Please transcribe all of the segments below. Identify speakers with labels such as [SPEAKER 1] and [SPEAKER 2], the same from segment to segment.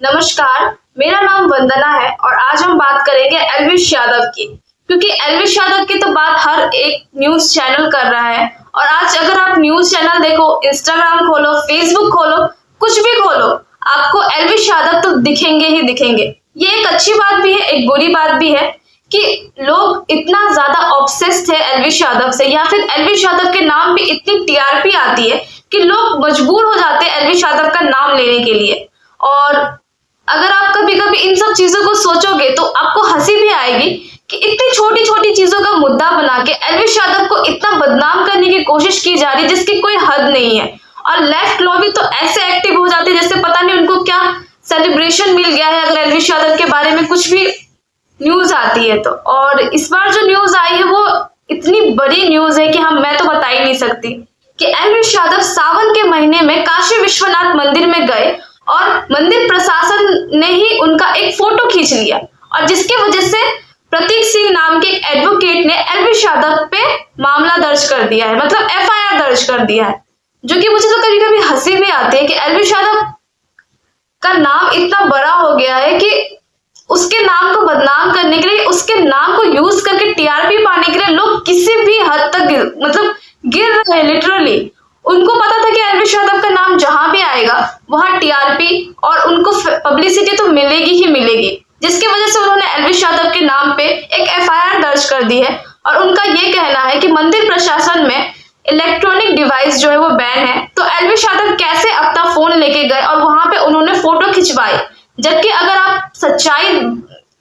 [SPEAKER 1] नमस्कार, मेरा नाम वंदना है और आज हम बात करेंगे एल्विश यादव की। क्योंकि एल्विश यादव की तो बात हर एक न्यूज चैनल कर रहा है और आज अगर आप न्यूज चैनल देखो, इंस्टाग्राम खोलो, फेसबुक खोलो, कुछ भी खोलो, आपको एल्विश यादव तो दिखेंगे ही दिखेंगे। ये एक अच्छी बात भी है, एक बुरी बात भी है कि लोग इतना ज्यादा ऑब्सेस्ड है एल्विश यादव से, या फिर एल्विश यादव के नाम पे इतनी टीआरपी आती है कि लोग मजबूर हो जाते हैं एल्विश यादव का नाम लेने के लिए। और अगर आप कभी कभी इन सब चीजों को सोचोगे तो आपको हंसी भी आएगी कि इतनी छोटी छोटी चीजों का मुद्दा बना के एल्विश यादव को इतना बदनाम करने की कोशिश की जा रही है जिसकी कोई हद नहीं है। और लेफ्ट लॉबी तो ऐसे एक्टिव हो जाते हैं जैसे पता नहीं उनको क्या सेलिब्रेशन मिल गया है अगर एल्विश यादव के बारे में कुछ भी न्यूज आती है तो। और इस बार जो न्यूज आई है वो इतनी बड़ी न्यूज है कि मैं तो बता ही नहीं सकती कि एल्विश यादव सावन के महीने में काशी विश्वनाथ मंदिर में गए और मंदिर प्रशासन ने ही उनका एक फोटो खींच लिया, और जिसकी वजह से प्रतीक सिंह नाम के एक एडवोकेट ने एल्विश यादव पे मामला दर्ज कर दिया है, मतलब एफआईआर दर्ज कर दिया है। जो कि मुझे तो कभी कभी हंसी भी आती है कि एल्विश यादव का नाम इतना बड़ा हो गया है कि उसके नाम को बदनाम करने के लिए, उसके नाम को यूज करके टीआरपी पाने के लिए लोग किसी भी हद तक गिर रहे हैं लिटरली। उनको पता था कि एल्विश यादव का नाम जहां भी आएगा वहां टीआरपी और उनको पब्लिसिटी तो मिलेगी ही मिलेगी, जिसकी वजह से उन्होंने एल्विश यादव के नाम पे एक एफआईआर दर्ज कर दी है। और उनका ये कहना है कि मंदिर प्रशासन में इलेक्ट्रॉनिक डिवाइस जो है वो बैन है, तो एल्विश यादव कैसे अपना फोन लेके गए और वहां पे उन्होंने फोटो खिंचवाई। जबकि अगर आप सच्चाई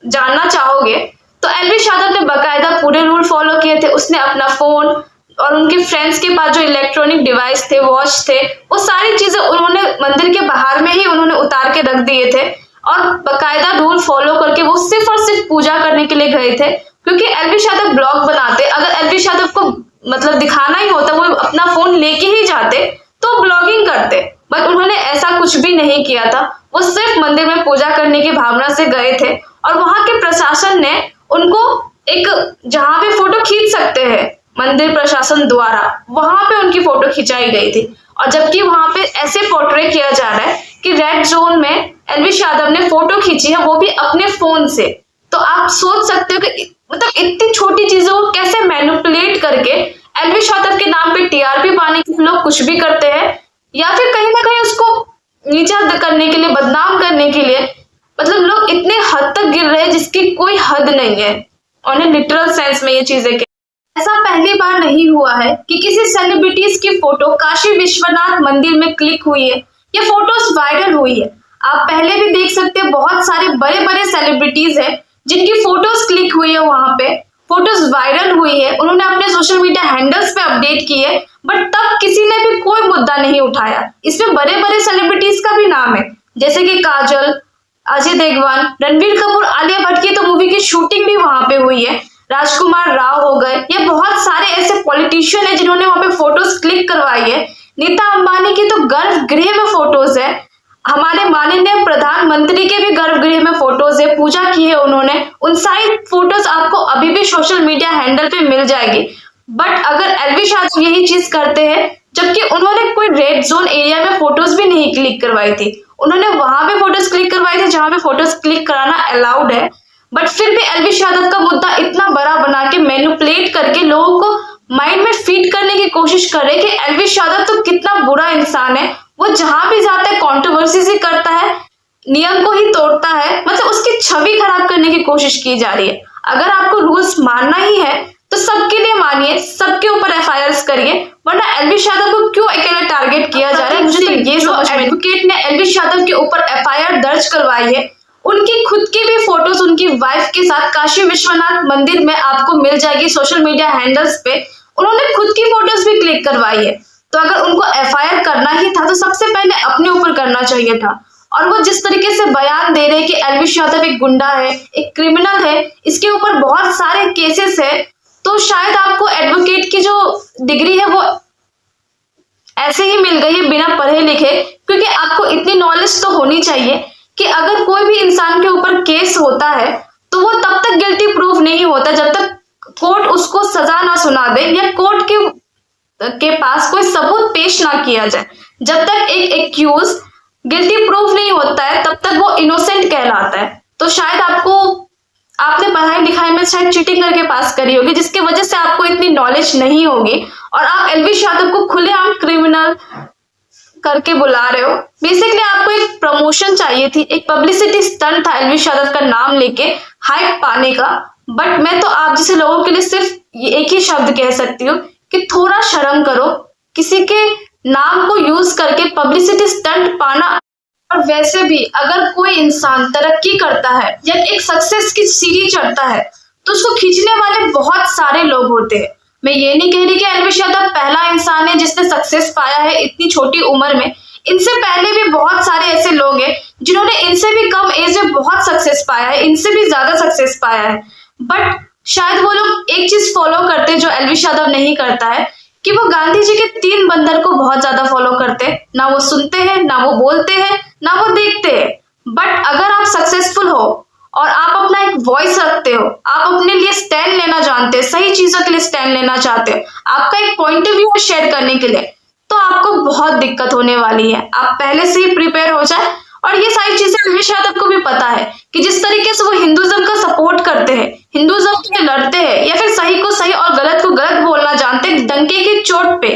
[SPEAKER 1] जानना चाहोगे तो एल्विश यादव ने बकायदा पूरे रूल फॉलो किए थे। उसने अपना फोन और उनके फ्रेंड्स के पास जो इलेक्ट्रॉनिक डिवाइस थे, वॉच थे, वो सारी चीजें उन्होंने मंदिर के बाहर में ही उन्होंने उतार के रख दिए थे और बकायदा रूल फॉलो करके वो सिर्फ और सिर्फ पूजा करने के लिए गए थे। क्योंकि एल्विश यादव ब्लॉग बनाते, अगर एल्विश यादव को दिखाना ही होता, वो अपना फोन लेके ही जाते तो ब्लॉगिंग करते, बट उन्होंने ऐसा कुछ भी नहीं किया था। वो सिर्फ मंदिर में पूजा करने की भावना से गए थे और वहां के प्रशासन ने उनको एक जहां पे फोटो खींच सकते हैं मंदिर प्रशासन द्वारा, वहां पे उनकी फोटो खिंचाई गई थी। और जबकि वहां पे ऐसे पोर्ट्रे किया जा रहा है कि रेड जोन में एल्विश यादव ने फोटो खींची है, वो भी अपने फोन से। तो आप सोच सकते हो कि इतनी छोटी चीजों को कैसे मैनिपुलेट करके एल्विश यादव के नाम पे टीआरपी पाने के लिए लोग कुछ भी करते हैं, या फिर कहीं ना कहीं उसको नीचा करने के लिए, बदनाम करने के लिए लोग इतने हद तक गिर रहे हैं जिसकी कोई हद नहीं है। और लिटरल सेंस में ये चीजें ऐसा पहली बार नहीं हुआ है कि किसी सेलिब्रिटीज की फोटो काशी विश्वनाथ मंदिर में क्लिक हुई है, ये फोटोज वायरल हुई है। आप पहले भी देख सकते हैं बहुत सारे बड़े बड़े सेलिब्रिटीज हैं जिनकी फोटोज क्लिक हुई है, वहां पे फोटोज वायरल हुई है, उन्होंने अपने सोशल मीडिया हैंडल्स पे अपडेट की है, बट तब किसी ने भी कोई मुद्दा नहीं उठाया। इसमें बड़े बड़े सेलिब्रिटीज का भी नाम है, जैसे कि काजल, अजय देवगन, रणबीर कपूर, आलिया भट्ट की तो मूवी की शूटिंग भी वहां पे हुई है, राजकुमार राव हो गए, ये बहुत सारे ऐसे पॉलिटिशियन है जिन्होंने वहां पे फोटोज क्लिक करवाई है। नीता अंबानी की तो गर्भगृह में फोटोज है, हमारे माननीय प्रधानमंत्री के भी गर्भगृह में फोटोज है, पूजा की है उन्होंने। उन सारी फोटोज आपको अभी भी सोशल मीडिया हैंडल पे मिल जाएगी। बट अगर एल्विश यादव यही चीज करते हैं, जबकि उन्होंने कोई रेड जोन एरिया में फोटोज भी नहीं क्लिक करवाई थी, उन्होंने वहां पे फोटोज क्लिक करवाई थी जहां पे फोटोज क्लिक कराना अलाउड है, बट फिर भी एल्विश यादव का मुद्दा इतना बड़ा बना के मैनिपुलेट करके लोगों को माइंड में फीड करने की कोशिश कर रहे कि एल्विश यादव तो कितना बुरा इंसान है, वो जहां भी जाता है कंट्रोवर्सी से करता है, नियम को ही तोड़ता है, उसकी छवि खराब करने की कोशिश की जा रही है। अगर आपको रूल्स मानना ही है तो सबके लिए मानिए, सबके ऊपर एफआईआर करिए, वरना एल्विश यादव को क्यों अकेले टारगेट किया जा रहा है? मुझे तो ये समझ में, एडवोकेट ने एल्विश यादव के ऊपर एफआईआर दर्ज करवाई है, उनकी खुद की भी फोटोज उनकी वाइफ के साथ काशी विश्वनाथ मंदिर में आपको मिल जाएगी सोशल मीडिया हैंडल्स पे, उन्होंने खुद की फोटोज भी क्लिक करवाई है। तो अगर उनको एफआईआर करना ही था तो सबसे पहले अपने ऊपर करना चाहिए था। और वो जिस तरीके से बयान दे रहे कि एल्विश यादव एक गुंडा है, एक क्रिमिनल है, इसके ऊपर बहुत सारे केसेस है, तो शायद आपको एडवोकेट की जो डिग्री है वो ऐसे ही मिल गई है बिना पढ़े लिखे। क्योंकि आपको इतनी नॉलेज तो होनी चाहिए कि अगर कोई भी इंसान के ऊपर केस होता है तो वो तब तक गिल्टी प्रूफ नहीं होता जब तक कोर्ट उसको सजा ना सुना दे या कोर्ट के पास कोई सबूत पेश ना किया जाए। जब तक एक एक्यूज गिल्टी प्रूफ नहीं होता है तब तक वो इनोसेंट कहलाता है। तो शायद आपने पढ़ाई लिखाई में शायद चीटिंग करके पास करी होगी, जिसकी वजह से आपको इतनी नॉलेज नहीं होगी और आप एलविश यादव को खुलेआम क्रिमिनल करके बुला रहे हो। बेसिकली आपको एक प्रमोशन चाहिए थी, एक पब्लिसिटी स्टंट था एलविश यादव का नाम लेके हाइप पाने का। बट मैं तो आप जैसे लोगों के लिए सिर्फ एक ही शब्द कह सकती हूँ कि थोड़ा शर्म करो। किसी के नाम को यूज करके पब्लिसिटी स्टंट पाना। और वैसे भी अगर कोई इंसान तरक्की करता है या एक सक्सेस की सीढ़ी चढ़ता है तो उसको खींचने वाले बहुत सारे लोग होते हैं। मैं ये नहीं कह रही कि एलविश यादव पहला इंसान है जिसने सक्सेस पाया है इतनी छोटी उम्र में। इनसे पहले भी बहुत सारे ऐसे लोग हैं जिन्होंने इनसे भी कम एज में बहुत सक्सेस पाया है, इनसे भी ज्यादा सक्सेस पाया है। बट शायद वो लोग एक चीज फॉलो करते जो एलविश यादव नहीं करता है, कि वो गांधी जी के 3 बंदर को बहुत ज्यादा फॉलो करते हैं। ना वो सुनते हैं, ना वो बोलते हैं, ना वो देखते हैं। बट अगर आप सक्सेसफुल हो और आप अपना एक वॉइस रखते हो, आप अपने लिए स्टैंड लेना जानते हैं, सही चीजों के लिए स्टैंड लेना चाहते हो, आपका एक पॉइंट ऑफ व्यू शेयर करने के लिए, तो आपको बहुत दिक्कत होने वाली है। आप पहले से ही प्रिपेयर हो जाए। और ये सारी चीजें एलविश यादव को भी पता है कि जिस तरीके से वो हिंदुज्म का सपोर्ट करते हैं, हिंदुज्म के लिए लड़ते हैं, या फिर सही को सही और गलत को गलत बोलना जानते हैं डंके की चोट पे,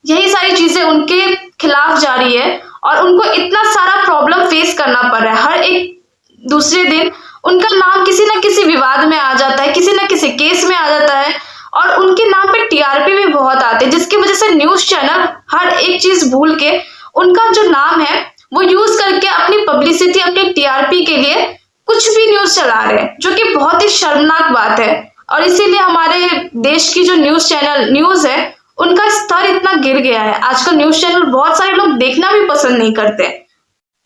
[SPEAKER 1] यही सारी चीजें उनके खिलाफ जारी है और उनको इतना सारा प्रॉब्लम फेस करना पड़ रहा है। हर एक दूसरे दिन उनका नाम किसी न किसी विवाद में आ जाता है, किसी न किसी केस में आ जाता है और उनके नाम पे टीआरपी भी बहुत आते हैं, जिसकी वजह से न्यूज चैनल हर एक चीज भूल के उनका जो नाम है वो यूज करके अपनी पब्लिसिटी, अपनी टीआरपी के लिए कुछ भी न्यूज चला रहे हैं, जो कि बहुत ही शर्मनाक बात है। और इसीलिए हमारे देश की जो न्यूज है उनका स्तर इतना गिर गया है। आजकल न्यूज चैनल बहुत सारे लोग देखना भी पसंद नहीं करते।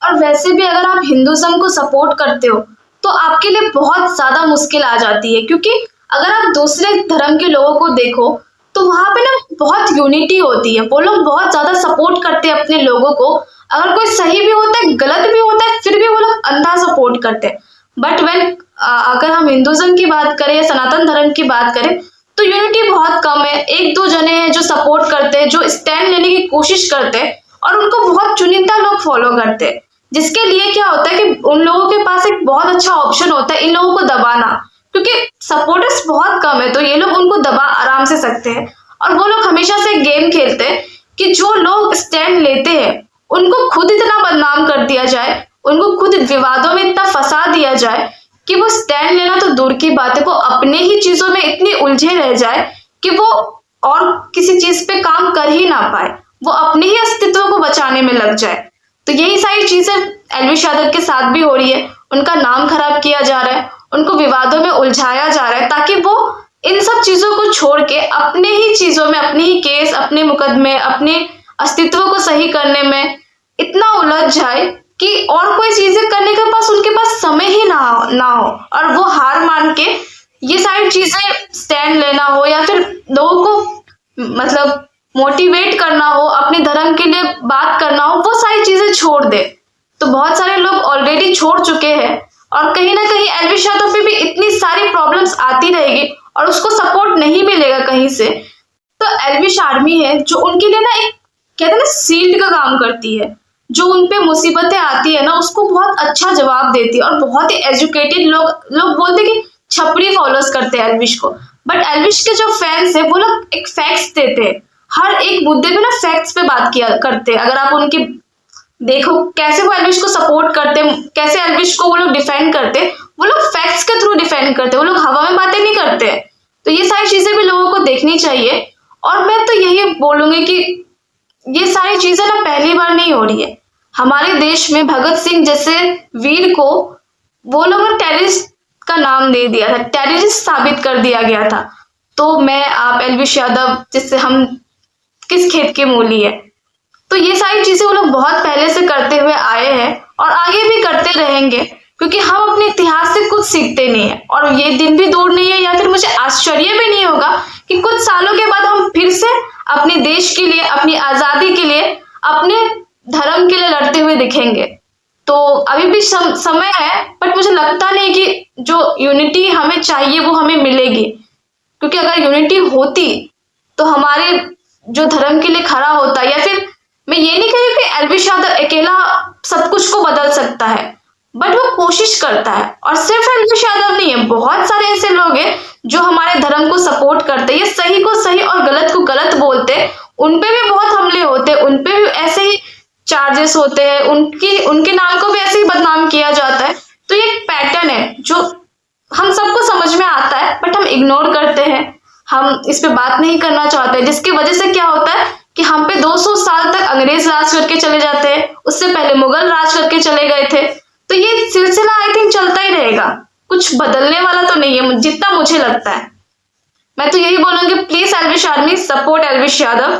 [SPEAKER 1] और वैसे भी अगर आप हिंदुज्म को सपोर्ट करते हो तो आपके लिए बहुत ज्यादा मुश्किल आ जाती है, क्योंकि अगर आप दूसरे धर्म के लोगों को देखो तो वहां पे ना बहुत यूनिटी होती है। वो लोग बहुत ज्यादा सपोर्ट करते हैं अपने लोगों को। अगर कोई सही भी होता है, गलत भी होता है, फिर भी वो लोग अंधा सपोर्ट करते हैं। बट अगर हम हिंदुज्म की बात करें या सनातन धर्म की बात करें तो यूनिटी बहुत कम है। 1-2 जने हैं जो सपोर्ट करते हैं, जो स्टैंड लेने की कोशिश करते हैं और उनको बहुत चुनिंदा लोग फॉलो करते हैं, जिसके लिए क्या होता है कि उन लोगों के पास एक बहुत अच्छा ऑप्शन होता है इन लोगों को दबाना, क्योंकि सपोर्टर्स बहुत कम है तो ये लोग उनको दबा आराम से सकते हैं। और वो लोग हमेशा से गेम खेलते हैं कि जो लोग स्टैंड लेते हैं उनको खुद इतना बदनाम कर दिया जाए, उनको खुद विवादों में इतना फंसा दिया जाए कि वो स्टैंड लेना तो दूर की बात है, वो अपने ही चीजों में इतनी उलझे रह जाए कि वो और किसी चीज पे काम कर ही ना पाए, वो अपने ही अस्तित्व को बचाने में लग जाए। तो यही सारी चीजें एलविश यादव के साथ भी हो रही है। उनका नाम खराब किया जा रहा है, उनको विवादों में उलझाया जा रहा है, ताकि वो इन सब चीजों को छोड़ के अपने ही चीजों में, अपने ही केस, अपने मुकदमे, अपने अस्तित्व को सही करने में इतना उलझ जाए कि और कोई चीजें करने के पास उनके पास समय ही ना हो और वो हार मान के ये सारी चीजें स्टैंड लेना हो या फिर लोगों को मतलब मोटिवेट करना हो, अपने धर्म के लिए बात करना हो, वो सारी चीजें छोड़ दे। तो बहुत सारे लोग ऑलरेडी छोड़ चुके हैं और कहीं ना कहीं एलविश यादव पे भी इतनी सारी प्रॉब्लम्स आती रहेगी और उसको सपोर्ट नहीं मिलेगा कहीं से। तो एलविश आर्मी है जो उनके लिए ना एक कहते हैं ना शील्ड का काम करती है, जो उनपे मुसीबतें आती है ना उसको बहुत अच्छा जवाब देती है। और बहुत ही एजुकेटेड लोग बोलते कि छपरी फॉलोस करते हैं एलविश को, बट एलविश के जो फैंस है वो लोग एक फैक्ट्स देते हैं, हर एक मुद्दे पे ना फैक्ट्स पे बात किया करते हैं। अगर आप उनकी देखो कैसे वो एलविश को सपोर्ट करते हैं, कैसे एलविश को वो लोग डिफेंड करते हैं, वो लोग फैक्ट्स के थ्रू डिफेंड करते हैं, वो लोग हवा में बातें नहीं करते। तो ये सारी चीजें भी लोगों को देखनी चाहिए। और मैं तो यही बोलूंगी कि ये सारी चीजें ना पहली बार नहीं हो रही है। हमारे देश में भगत सिंह जैसे वीर को वो लोग ने टेररिस्ट का नाम दे दिया था, टेररिस्ट साबित कर दिया गया था। तो मैं आप एलविश यादव जिससे हम किस खेत के मूली है। तो ये सारी चीजें वो लोग बहुत पहले से करते हुए आए हैं और आगे भी करते रहेंगे, क्योंकि हम अपने इतिहास से कुछ सीखते नहीं है। और ये दिन भी दूर नहीं है, या फिर मुझे आश्चर्य भी नहीं होगा कि कुछ सालों के बाद हम फिर से अपने देश के लिए, अपनी आजादी के लिए, अपने धर्म के लिए लड़ते हुए दिखेंगे। तो अभी भी समय है, बट मुझे लगता नहीं कि जो यूनिटी हमें चाहिए वो हमें मिलेगी, क्योंकि अगर यूनिटी होती तो हमारे जो धर्म के लिए खड़ा होता या फिर मैं ये नहीं कह रही कि एल्विश यादव अकेला सब कुछ को बदल सकता है, बट वो कोशिश करता है। और सिर्फ एल्विश यादव नहीं है, बहुत सारे ऐसे लोग हैं जो हमारे धर्म को सपोर्ट करते हैं, ये सही को सही और गलत को गलत बोलते हैं, उन पे भी बहुत हमले होते हैं, उन पे भी ऐसे ही चार्जेस होते हैं, उनके नाम को भी ऐसे ही बदनाम किया जाता है। तो ये एक पैटर्न है जो हम सबको समझ में आता है, बट हम इग्नोर करते हैं, हम इस पे बात नहीं करना चाहते, जिसकी वजह से क्या होता है कि हम पे 200 साल तक अंग्रेज राज करके चले जाते हैं, उससे पहले मुगल राज करके चले गए थे। तो ये सिलसिला आई थिंक चलता ही रहेगा, कुछ बदलने वाला तो नहीं है जितना मुझे लगता है। मैं तो यही बोलूंगी, please Elvish army support Elvish Yadav.